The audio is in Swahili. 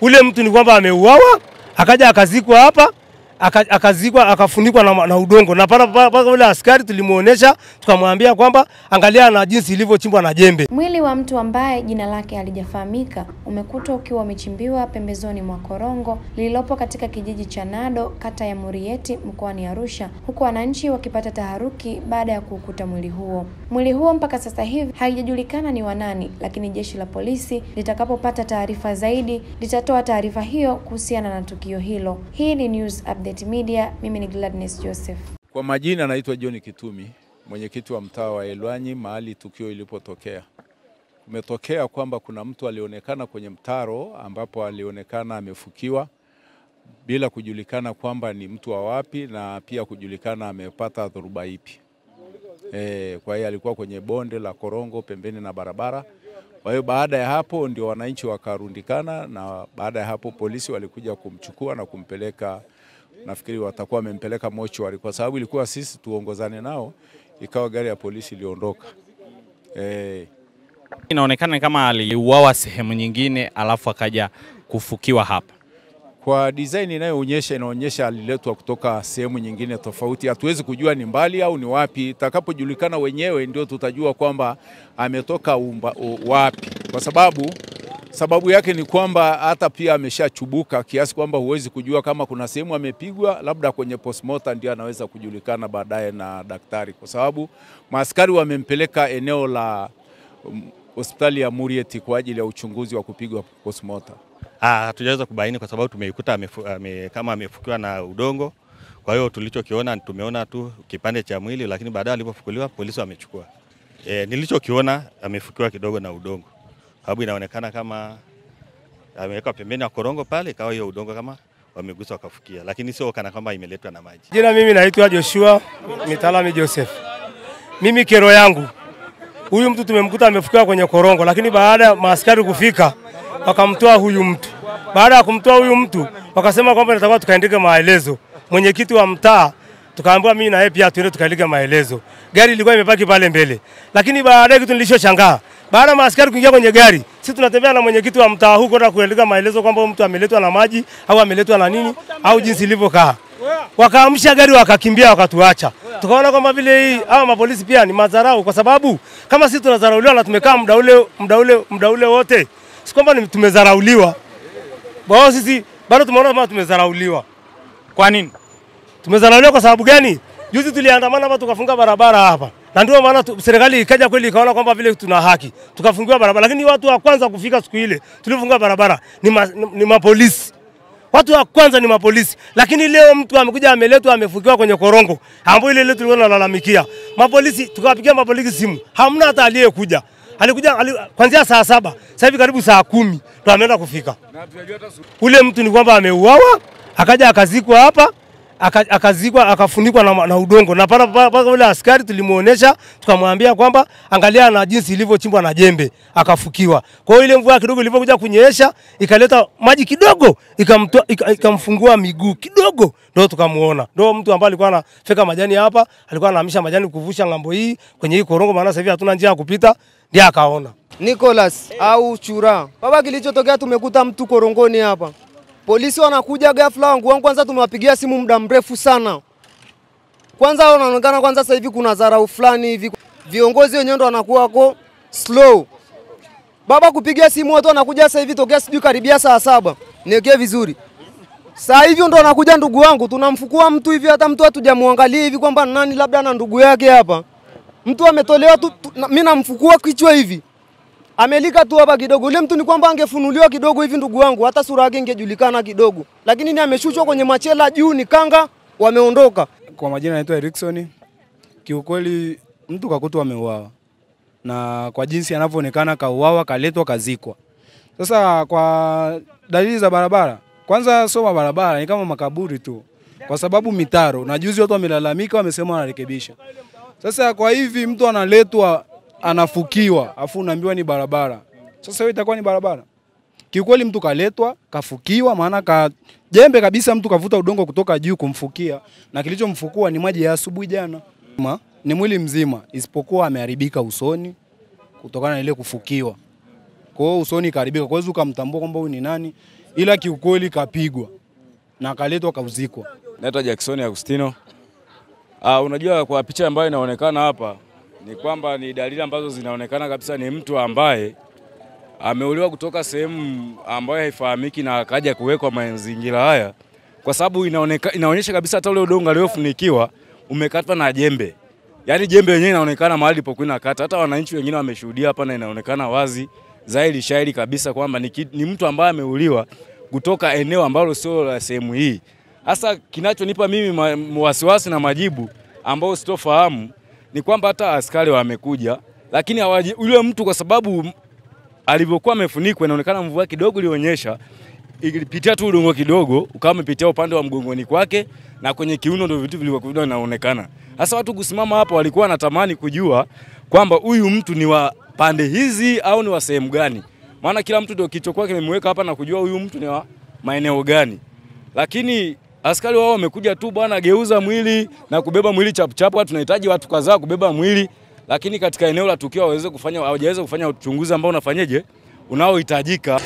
Ule mtu ni kwamba ameuawa, akaja akazikwa hapa, akazikwa akafunikwa na udongo. Na paka ule askari tulimuonesha, tukamwambia kwamba angalia na jinsi ilivyochimbwa na jembe. Mwili wa mtu ambaye jina lake halijafahamika umekutwa ukiwa umechimbiwa pembezoni mwa korongo lililopo katika kijiji cha Nado, kata ya Murieti, mkoani Arusha, huku wananchi wakipata taharuki baada ya kukuta mwili huo. Mwili huo mpaka sasa hivi haijajulikana ni wa nani, lakini jeshi la polisi litakapopata taarifa zaidi litatoa taarifa hiyo kuhusiana na tukio hilo. Hii ni News Update Media, mimi ni Gladness Joseph. Kwa majina naitwa John Kitumi, mwenyekiti wa mtaa wa Elwanyi mahali tukio ilipotokea. Umetokea kwamba kuna mtu alionekana kwenye mtaro ambapo alionekana amefukiwa bila kujulikana kwamba ni mtu wa wapi na pia kujulikana amepata dhoruba ipi. Kwa hiyo alikuwa kwenye bonde la korongo pembeni na barabara. Kwa hiyo baada ya hapo ndio wananchi wakarundikana, na baada ya hapo polisi walikuja kumchukua na kumpeleka, nafikiri watakuwa wamempeleka mochwari, kwa sababu ilikuwa sisi tuongozane nao, ikawa gari ya polisi iliondoka. Inaonekana kama aliuawa sehemu nyingine alafu akaja kufukiwa hapa. Kwa design inaonyesha aliletwa kutoka sehemu nyingine tofauti. Hatuwezi kujua ni mbali au ni wapi. Itakapojulikana wenyewe ndio tutajua kwamba ametoka wapi. Kwa sababu yake ni kwamba hata pia ameshachubuka kiasi kwamba huwezi kujua kama kuna sehemu amepigwa, labda kwenye postmortem ndio anaweza kujulikana baadaye na daktari, kwa sababu maaskari wamempeleka eneo la hospitali ya Murieti kwa ajili ya uchunguzi wa kupigwa postmortem. Hatujaweza kubaini kwa sababu tumeikuta kama amefukiwa na udongo. Kwa hiyo tulichokiona tumeona tu kipande cha mwili, lakini baadaye alipofukuliwa polisi wamechukua. Nilichokiona amefukiwa kidogo na udongo. Sababu inaonekana kama ameweka pembeni ya korongo pale, ikawa hiyo udongo kama wamegusa wakafukia, lakini sio kana kama imeletwa na maji. Jina mimi naitwa Joshua Mitalami Joseph. Mimi kero yangu, huyu mtu tumemkuta amefukiwa kwenye korongo, lakini baada ya maaskari kufika wakamtoa huyu mtu. Baada ya kumtoa huyu mtu wakasema kwamba nitakuwa tukaandike maelezo. Mwenyekiti wa mtaa tukaambiwa mimi na yeye pia tuende tukaandike maelezo. Gari ilikuwa imepaki pale mbele. Lakini baadaye kitu nilichoshangaa, baada ya maaskari kuingia kwenye gari, sisi tunatembea na mwenyekiti wa mtaa huko na kuandika maelezo kwamba mtu ameletwa na maji au ameletwa na nini au jinsi ilivyokaa. Wakaamsha gari wakakimbia wakatuacha. Tukaona kwamba vile hii hawa mapolisi pia ni madharau, kwa sababu kama sisi tunadharauliwa na tumekaa muda ule wote, si kwamba tumedharauliwa. Bao sisi bado tumeona kama tumedharauliwa. Kwa nini? Tumedharauliwa kwa sababu gani? Juzi tuliandamana hapa tukafunga barabara hapa. Na ndio maana serikali ikaja kweli ikaona kwamba vile tuna haki. Tukafungiwa barabara, lakini watu wa kwanza kufika siku ile tulifunga barabara ni mapolisi. Watu wa kwanza ni mapolisi, lakini leo mtu amekuja ameletwa amefukiwa kwenye korongo. Ambapo ile leo tulikuwa tunalalamika. Mapolisi tukawapigia mapolisi simu. Hamna hata aliyekuja. Alikuja kuanzia saa 7, sasa hivi karibu saa 10 ndo ameenda kufika. Ule mtu ni kwamba ameuawa, akaja akazikwa hapa, akazikwa akafunikwa na udongo. Na paka ule askari tulimuonesha, tukamwambia kwamba angalia na jinsi ilivyochimbwa na jembe, akafukiwa. Kwa hiyo ile mvua kidogo ilivyokuja kunyesha, ikaleta maji kidogo, ikamfungua miguu kidogo, ndio tukamuona. Ndio mtu ambaye alikuwa anafeka majani hapa, alikuwa anahamisha majani kuvusha ngambo hii kwenye hii korongo, maana sasa hivi hatuna njia ya kupita, ndiye akaona. Nicholas au Chura. Baba, kilichotokea tumekuta mtu korongoni hapa. Polisi wanakuja ghafla, wangu kwanza tumewapigia simu muda mrefu sana. Kwanza wanaonekana kwanza sasa hivi kuna dharau fulani hivi. Viongozi wenyewe ndo wanakuwa slow. Baba, kupigia simu watu wanakuja sasa hivi tokea sijui karibia saa 7. Niwekee vizuri. Sasa hivi ndo anakuja ndugu wangu, tunamfukua mtu hivi, hata mtu hatujamuangalia hivi kwamba nani labda na ndugu yake hapa. Mtu ametolewa tu, mimi namfukua kichwa hivi. Amelika tu hapa kidogo. Ule mtu ni kwamba angefunuliwa kidogo hivi ndugu wangu, hata sura yake ingejulikana kidogo. Lakini ni ameshushwa kwenye machela juu, ni kanga, wameondoka. Kwa majina naitwa Erickson. Kiukweli mtu kakutwa ameuawa. Na kwa jinsi anavyoonekana kauawa, kaletwa, kazikwa. Sasa kwa dalili za barabara, kwanza soma barabara ni kama makaburi tu. Kwa sababu mitaro, na juzi watu wamelalamika, wamesema wanarekebisha. Sasa kwa hivi mtu analetwa anafukiwa, afu unaambiwa ni barabara. Sasa hiyo itakuwa ni barabara? Kiukweli mtu kaletwa, kafukiwa, maana jembe kabisa mtu kavuta udongo kutoka juu kumfukia, na kilichomfukua ni maji ya asubuhi jana. Ni mwili mzima isipokuwa ameharibika usoni kutokana na ile kufukiwa. Kwa hiyo usoni karibika, kwa hiyo ukamtambua kwamba huyu ni nani, ila kiukweli kapigwa na kaletwa kauzikwa. Naitwa Jackson Agustino. Unajua kwa picha ambayo inaonekana hapa ni kwamba ni dalili ambazo zinaonekana kabisa ni mtu ambaye ameuliwa kutoka sehemu ambayo haifahamiki na akaja kuwekwa mazingira haya, kwa sababu inaonyesha kabisa hata ule udongo aliofunikiwa umekatwa na jembe. Yaani jembe yenyewe inaonekana mahali ilipokuwa inakata. Hata wananchi wengine wameshuhudia hapa na inaonekana wazi zaidi shairi kabisa kwamba ni mtu ambaye ameuliwa kutoka eneo ambalo sio la sehemu hii. Hasa kinachonipa mimi wasiwasi na majibu ambao sitofahamu ni kwamba hata askari wamekuja, lakini yule mtu kwa sababu alivyokuwa amefunikwa inaonekana mvua kidogo ilionyesha, ilipitia tu udongo kidogo ukawa umepitia upande wa mgongoni kwake na kwenye kiuno, ndio vitu vilivyokuwa vinaonekana. Hasa watu kusimama hapa walikuwa wanatamani kujua kwamba huyu mtu ni wa pande hizi au ni wa sehemu gani. Maana kila mtu ndio kichwa chake kimemweka hapa na kujua huyu mtu ni wa maeneo gani. Lakini askari wao wamekuja tu bwana, geuza mwili na kubeba mwili chapu. Tunahitaji watu kadhaa kubeba mwili, lakini katika eneo la tukio hawajaweza kufanya uchunguzi ambao unafanyaje unaohitajika.